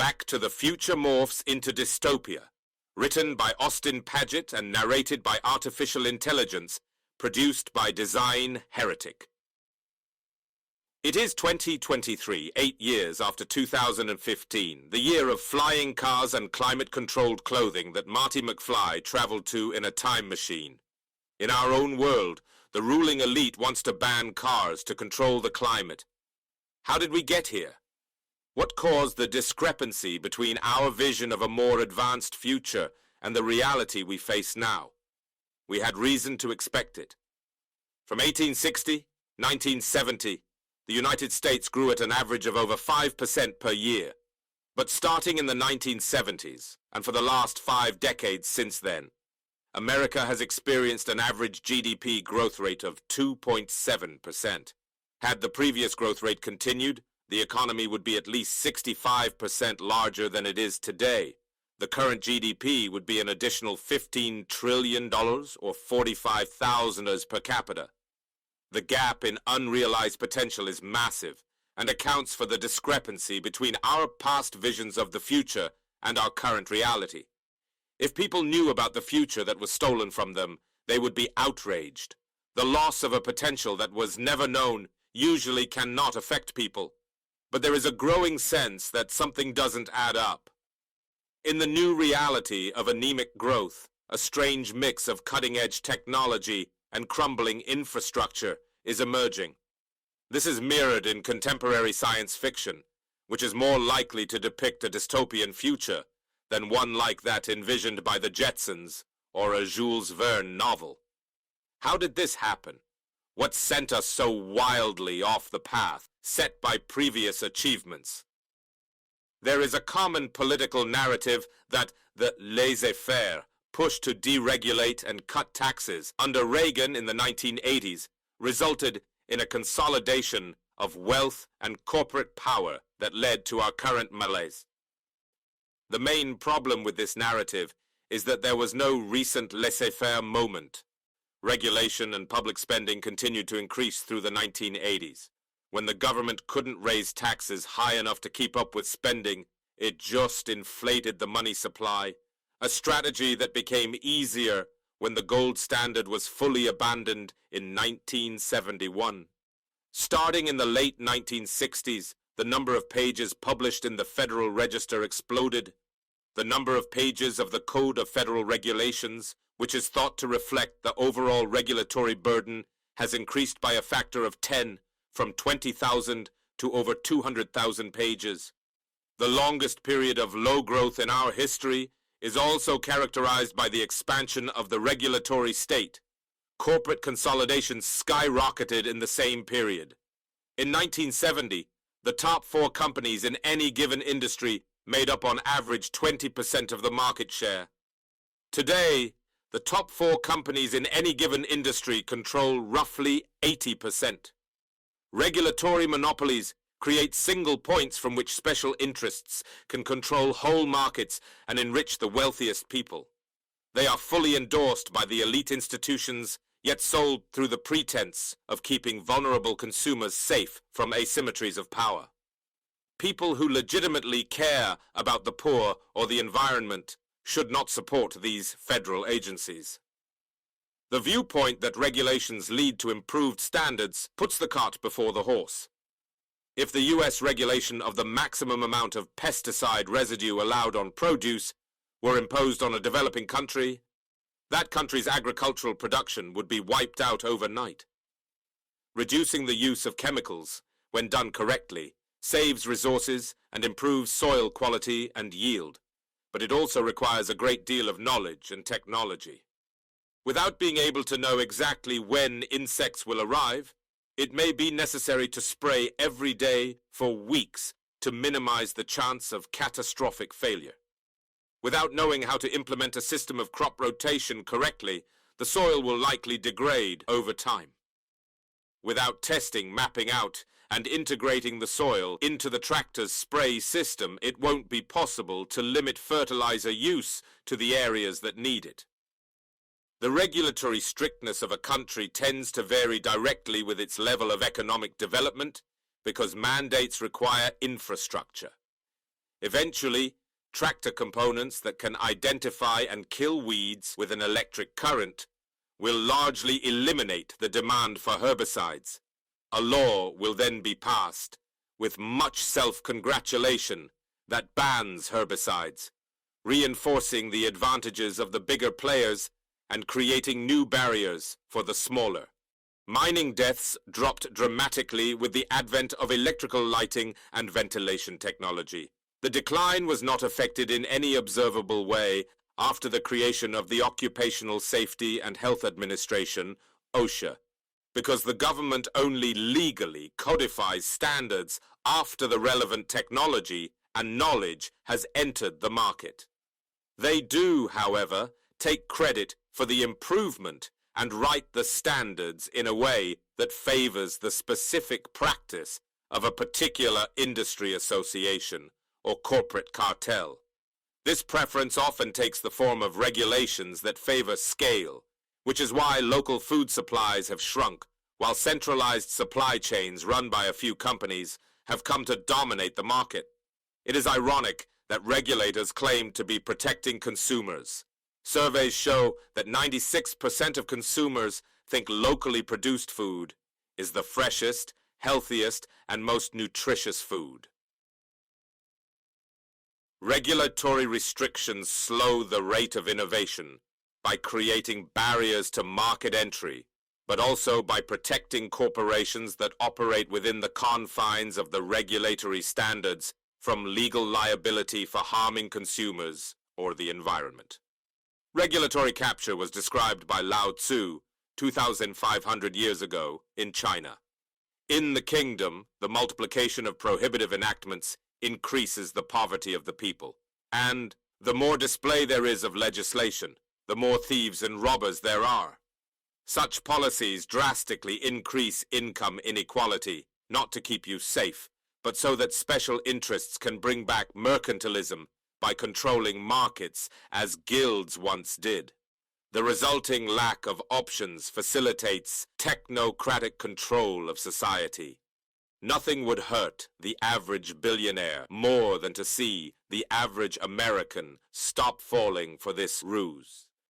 Back to the Future Morphs into Dystopia, written by Austin Padgett and narrated by Artificial Intelligence, produced by Design Heretic. It is 2023, 8 years after 2015, the year of flying cars and climate-controlled clothing that Marty McFly traveled to in a time machine. In our own world, the ruling elite wants to ban cars to control the climate. How did we get here? What caused the discrepancy between our vision of a more advanced future and the reality we face now? We had reason to expect it. From 1860, 1970, the United States grew at an average of over 5% per year. But starting in the 1970s, and for the last 5 decades since then, America has experienced an average GDP growth rate of 2.7%. Had the previous growth rate continued, the economy would be at least 65% larger than it is today. The current GDP would be an additional $15 trillion or 45,000 per capita. The gap in unrealized potential is massive and accounts for the discrepancy between our past visions of the future and our current reality. If people knew about the future that was stolen from them, they would be outraged. The loss of a potential that was never known usually cannot affect people. But there is a growing sense that something doesn't add up. In the new reality of anemic growth, a strange mix of cutting-edge technology and crumbling infrastructure is emerging. This is mirrored in contemporary science fiction, which is more likely to depict a dystopian future than one like that envisioned by the Jetsons or a Jules Verne novel. How did this happen? What sent us so wildly off the path set by previous achievements? There is a common political narrative that the laissez-faire push to deregulate and cut taxes under Reagan in the 1980s resulted in a consolidation of wealth and corporate power that led to our current malaise. The main problem with this narrative is that there was no recent laissez-faire moment. Regulation and public spending continued to increase through the 1980s. When the government couldn't raise taxes high enough to keep up with spending, it just inflated the money supply, a strategy that became easier when the gold standard was fully abandoned in 1971. Starting in the late 1960s, the number of pages published in the Federal Register exploded. The number of pages of the Code of Federal Regulations, which is thought to reflect the overall regulatory burden, has increased by a factor of 10, from 20,000 to over 200,000 pages. The longest period of low growth in our history is also characterized by the expansion of the regulatory state. Corporate consolidation skyrocketed in the same period. In 1970, the top 4 companies in any given industry made up on average 20% of the market share. Today, the top 4 companies in any given industry control roughly 80%. Regulatory monopolies create single points from which special interests can control whole markets and enrich the wealthiest people. They are fully endorsed by the elite institutions, yet sold through the pretense of keeping vulnerable consumers safe from asymmetries of power. People who legitimately care about the poor or the environment should not support these federal agencies. The viewpoint that regulations lead to improved standards puts the cart before the horse. If the US regulation of the maximum amount of pesticide residue allowed on produce were imposed on a developing country, that country's agricultural production would be wiped out overnight. Reducing the use of chemicals, when done correctly, saves resources and improves soil quality and yield, but it also requires a great deal of knowledge and technology. Without being able to know exactly when insects will arrive, it may be necessary to spray every day for weeks to minimize the chance of catastrophic failure. Without knowing how to implement a system of crop rotation correctly, the soil will likely degrade over time. Without testing, mapping out, and integrating the soil into the tractor's spray system, it won't be possible to limit fertilizer use to the areas that need it. The regulatory strictness of a country tends to vary directly with its level of economic development because mandates require infrastructure. Eventually, tractor components that can identify and kill weeds with an electric current will largely eliminate the demand for herbicides. A law will then be passed, with much self-congratulation, that bans herbicides, reinforcing the advantages of the bigger players and creating new barriers for the smaller. Mining deaths dropped dramatically with the advent of electrical lighting and ventilation technology. The decline was not affected in any observable way after the creation of the Occupational Safety and Health Administration, OSHA, because the government only legally codifies standards after the relevant technology and knowledge has entered the market. They do, however, take credit for the improvement and write the standards in a way that favors the specific practice of a particular industry association or corporate cartel. This preference often takes the form of regulations that favor scale, which is why local food supplies have shrunk, while centralized supply chains run by a few companies have come to dominate the market. It is ironic that regulators claim to be protecting consumers. Surveys show that 96% of consumers think locally produced food is the freshest, healthiest, and most nutritious food. Regulatory restrictions slow the rate of innovation by creating barriers to market entry, but also by protecting corporations that operate within the confines of the regulatory standards from legal liability for harming consumers or the environment. Regulatory capture was described by Lao Tzu 2,500 years ago in China. In the kingdom, the multiplication of prohibitive enactments increases the poverty of the people, and the more display there is of legislation, the more thieves and robbers there are. Such policies drastically increase income inequality, not to keep you safe, but so that special interests can bring back mercantilism by controlling markets as guilds once did. The resulting lack of options facilitates technocratic control of society. Nothing would hurt the average billionaire more than to see the average American stop falling for this ruse.